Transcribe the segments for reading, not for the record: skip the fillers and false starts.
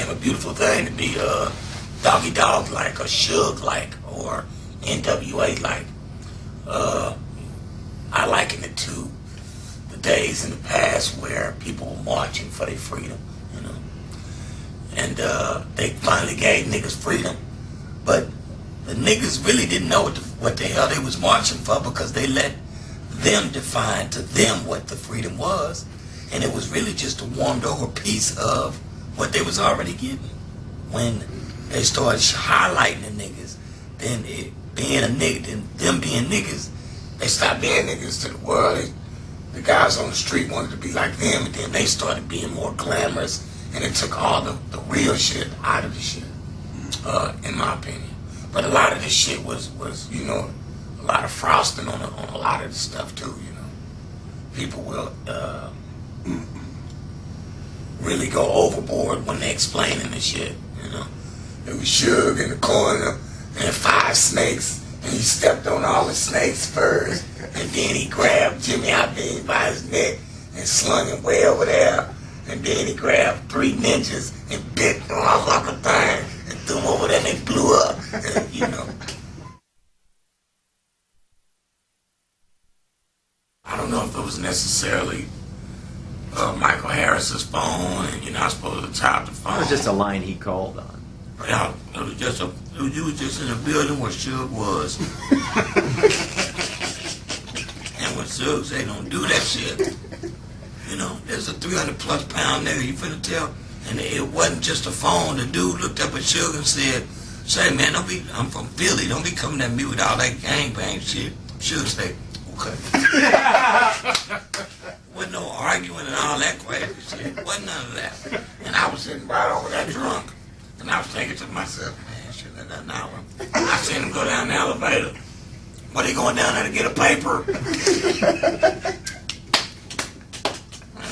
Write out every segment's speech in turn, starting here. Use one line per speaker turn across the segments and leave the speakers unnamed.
a beautiful thing to be Doggy Dogg like, or Suge like, or N.W.A like. I liken it to the days in the past where people were marching for their freedom, you know. And they finally gave niggas freedom. But the niggas really didn't know what the hell they was marching for, because they let them define to them what the freedom was. And it was really just a warmed over piece of what they was already getting. When they started highlighting the niggas, then being a nigga, then them being niggas, they stopped being niggas to the world. The guys on the street wanted to be like them, and then they started being more glamorous, and it took all the real shit out of the shit, in my opinion. But a lot of this shit was you know, a lot of frosting on a lot of the stuff too, you know. People will really go overboard when they explaining this shit, you know. It was Suge in the corner and 5 snakes, and he stepped on all the snakes first, and then he grabbed Jimmy Iovine by his neck and slung him way over there, and then he grabbed 3 ninjas and bit them off like a thing and threw them over there, and they blew up, and, you know. I don't know if it was necessarily Michael Harris's phone, and you're not supposed to top the phone.
It was just a line he called on.
Yeah, it was just you was just in a building where Suge was. And when Suge say don't do that shit, you know, there's a 300+ pound nigga, you finna tell. And it wasn't just a phone. The dude looked up at Suge and said, say, man, I'm from Philly, don't be coming at me with all that gangbang shit. Suge say, okay. Wasn't no arguing and all that crazy shit. Wasn't none of that. And I was sitting right over there drunk. And I was thinking to myself, man, shit, that now. I seen him go down the elevator. But he going down there to get a paper. And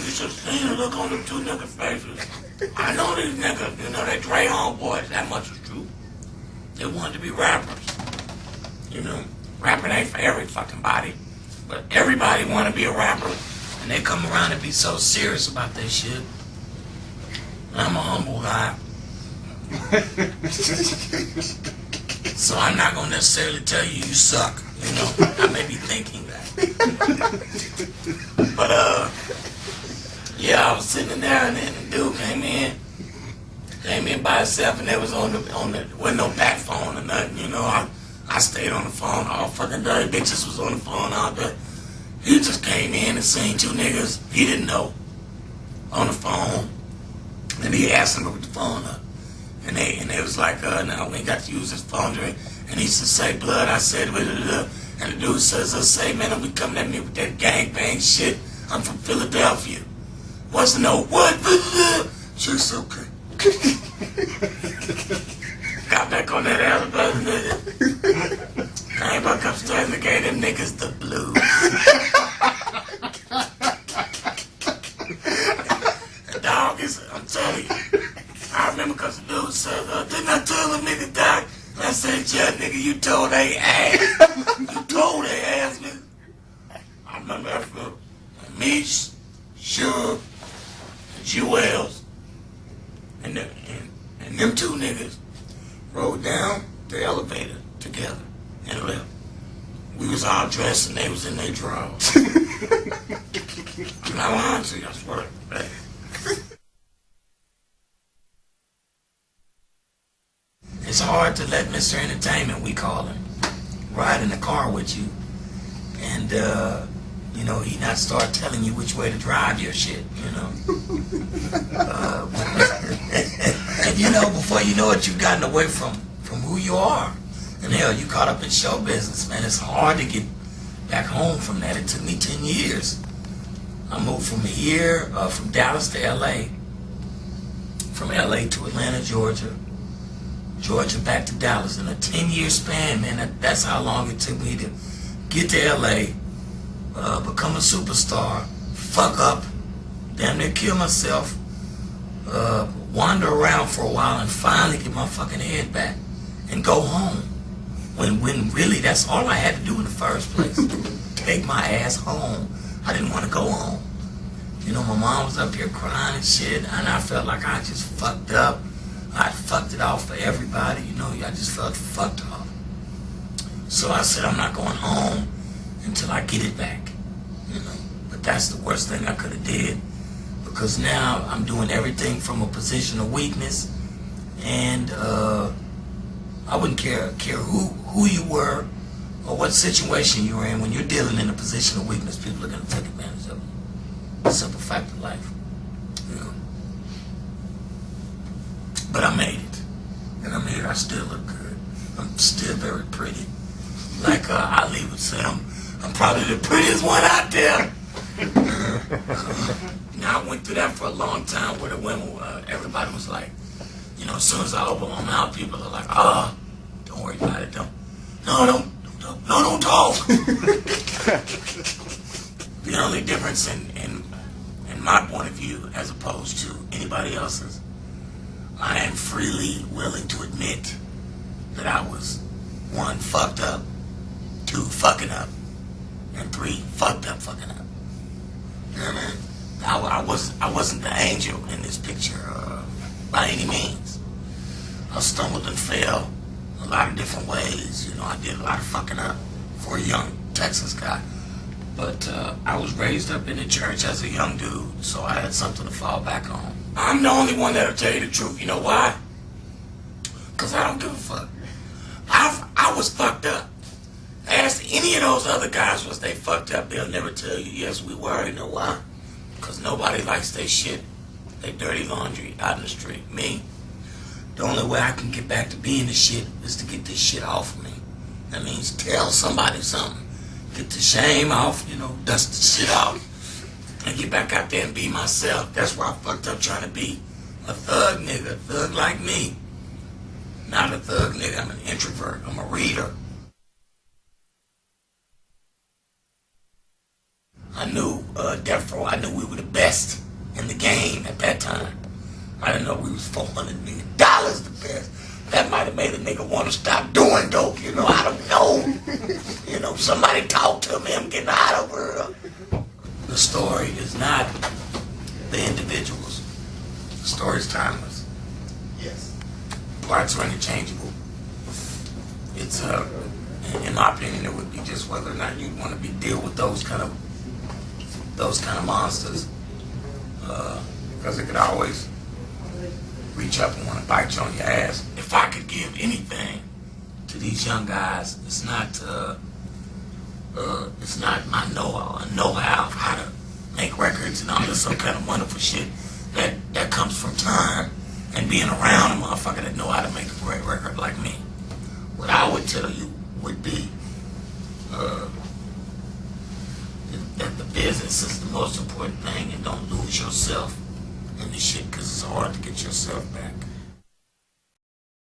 you should have seen the look on them 2 niggas' faces. I know these niggas, you know, they Dre homeboys. That much is true. They wanted to be rappers. You know, rapping ain't for every fucking body. But everybody want to be a rapper. And they come around and be so serious about that shit. I'm a humble guy. So I'm not gonna necessarily tell you you suck, you know. I may be thinking that. But yeah, I was sitting there, and then the dude came in by himself, and they was on the wasn't no back phone or nothing, you know. I stayed on the phone all fucking day. Bitches was on the phone all day. He just came in and seen 2 niggas he didn't know on the phone, and he asked them to put the phone up. And they was like, no, we ain't got to use this phone drink. And he said, say blood. I said, blah, blah, blah. And the dude says, say, man, don't be coming at me with that gangbang shit. I'm from Philadelphia. Wasn't no what? Just okay. Got back on that elevator, nigga. Came back upstairs and gave them niggas the blues. The dog is, I'm telling you. I remember because the dude said, didn't I tell the nigga Doc? I said, yeah, nigga, you told they ass. You told they ass, nigga. I remember that for Meech, Suge, Jewels, and them 2 niggas rode down the elevator together and left. We was all dressed and they was in their drawers. I'm not lying to you, I swear. Right? It's hard to let Mr. Entertainment, we call him, ride in the car with you, and you know, he not start telling you which way to drive your shit, you know. And you know, before you know it, you've gotten away from who you are. And hell, you caught up in show business, man. It's hard to get back home from that. It took me 10 years. I moved from here, from Dallas to LA, from LA to Atlanta, Georgia back to Dallas in a 10-year span, man. That's how long it took me to get to LA, become a superstar, fuck up, damn near kill myself, wander around for a while, and finally get my fucking head back and go home. When really that's all I had to do in the first place. Take my ass home. I didn't want to go home. You know, my mom was up here crying and shit, and I felt like I just fucked up. fucked it off for everybody, you know. I just felt fucked off. So I said, I'm not going home until I get it back, you know. But that's the worst thing I could have did, because now I'm doing everything from a position of weakness, and I wouldn't care who you were or what situation you were in. When you're dealing in a position of weakness, people are going to take advantage of it. Simple fact of life, you know. But I made it, and I made it. I still look good. I'm still very pretty. Like Ali would say, I'm probably the prettiest one out there. Now, I went through that for a long time where the women, everybody was like, you know, as soon as I open my mouth, people are like, don't worry about it, don't talk. The only difference in my point of view, as opposed to anybody else's, I am freely willing to admit that I was, 1, fucked up, 2, fucking up, and 3, fucked up fucking up. You know what I mean? I wasn't the angel in this picture by any means. I stumbled and fell a lot of different ways. You know, I did a lot of fucking up for a young Texas guy. But I was raised up in the church as a young dude, so I had something to fall back on. I'm the only one that'll tell you the truth. You know why? Because I don't give a fuck. I was fucked up. Ask any of those other guys was they fucked up, they'll never tell you, yes, we were. You know why? Because nobody likes their shit, their dirty laundry out in the street. Me, the only way I can get back to being the shit is to get this shit off of me. That means tell somebody something. Get the shame off, you know, dust the shit off, and get back out there and be myself. That's why I fucked up trying to be a thug nigga, a thug like me. Not a thug nigga, I'm an introvert, I'm a reader. I knew Death Row, I knew we were the best in the game at that time. I didn't know we was $400 million the best. That might have made a nigga want to stop doing dope, you know, I don't know. You know, somebody talk to me, I'm getting out of her. The story is not the individuals. The story is timeless. Yes. Parts are interchangeable. It's, in my opinion, it would be just whether or not you want to deal with those kind of monsters, because it could always reach up and want to bite you on your ass. If I could give anything to these young guys, it's not my know-how of how to make records and all this some kind of wonderful shit that comes from time and being around a motherfucker that know how to make a great record like me. What I would tell you would be that the business is the most important thing, and don't lose yourself in the shit, because it's hard to get yourself back.